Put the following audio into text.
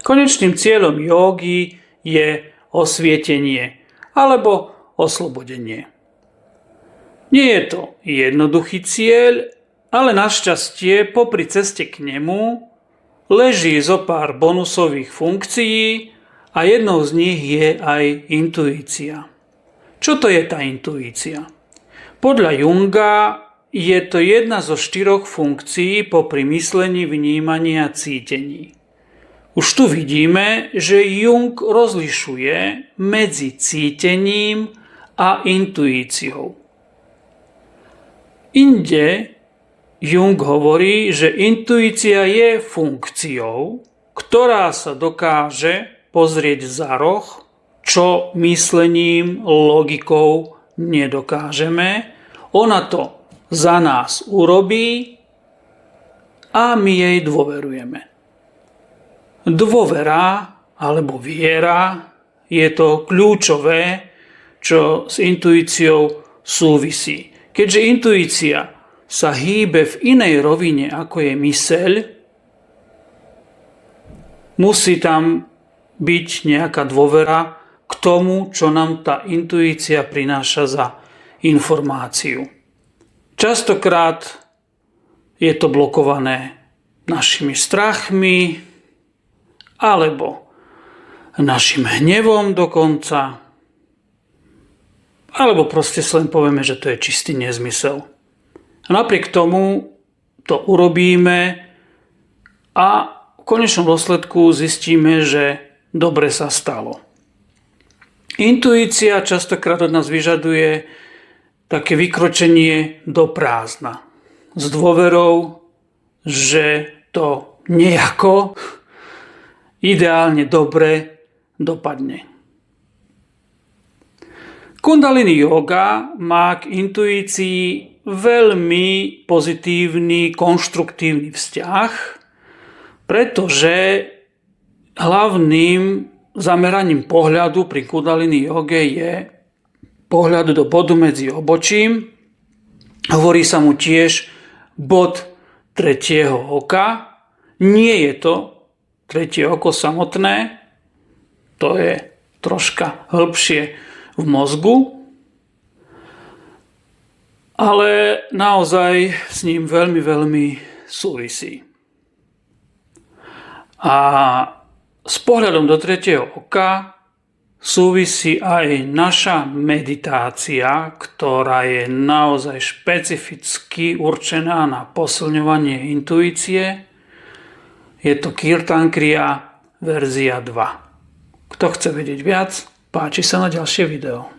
Konečným cieľom jógy je osvietenie alebo oslobodenie. Nie je to jednoduchý cieľ, ale našťastie popri ceste k nemu leží zo pár bonusových funkcií a jednou z nich je aj intuícia. Čo to je tá intuícia? Podľa Junga je to jedna zo 4 funkcií popri myslení, vnímaní a cítení. Už tu vidíme, že Jung rozlišuje medzi cítením a intuíciou. Inde Jung hovorí, že intuícia je funkciou, ktorá sa dokáže pozrieť za roh, čo myslením, logikou nedokážeme. Ona to za nás urobí a my jej dôverujeme. Dôvera alebo viera je to kľúčové, čo s intuíciou súvisí. Keďže intuícia sa hýbe v inej rovine, ako je myseľ, musí tam byť nejaká dôvera k tomu, čo nám tá intuícia prináša za informáciu. Častokrát je to blokované našimi strachmi alebo našim hnevom dokonca, alebo proste len povieme, že to je čistý nezmysel. A napriek tomu to urobíme a v konečnom dôsledku zistíme, že dobre sa stalo. Intuícia častokrát od nás vyžaduje také vykročenie do prázdna. S dôverou, že to nejako ideálne dobre dopadne. Kundalini yoga má k intuícii veľmi pozitívny, konštruktívny vzťah, pretože hlavným zameraním pohľadu pri kundalini joge je pohľad do bodu medzi obočím. Hovorí sa mu tiež bod tretieho oka. Nie je to tretie oko samotné, to je troška hĺbšie v mozgu, ale naozaj s ním veľmi, veľmi súvisí. A s pohľadom do tretieho oka súvisí aj naša meditácia, ktorá je naozaj špecificky určená na posilňovanie intuície. Je to Kirtan Kriya verzia 2. Kto chce vedieť viac, páči sa na ďalšie video.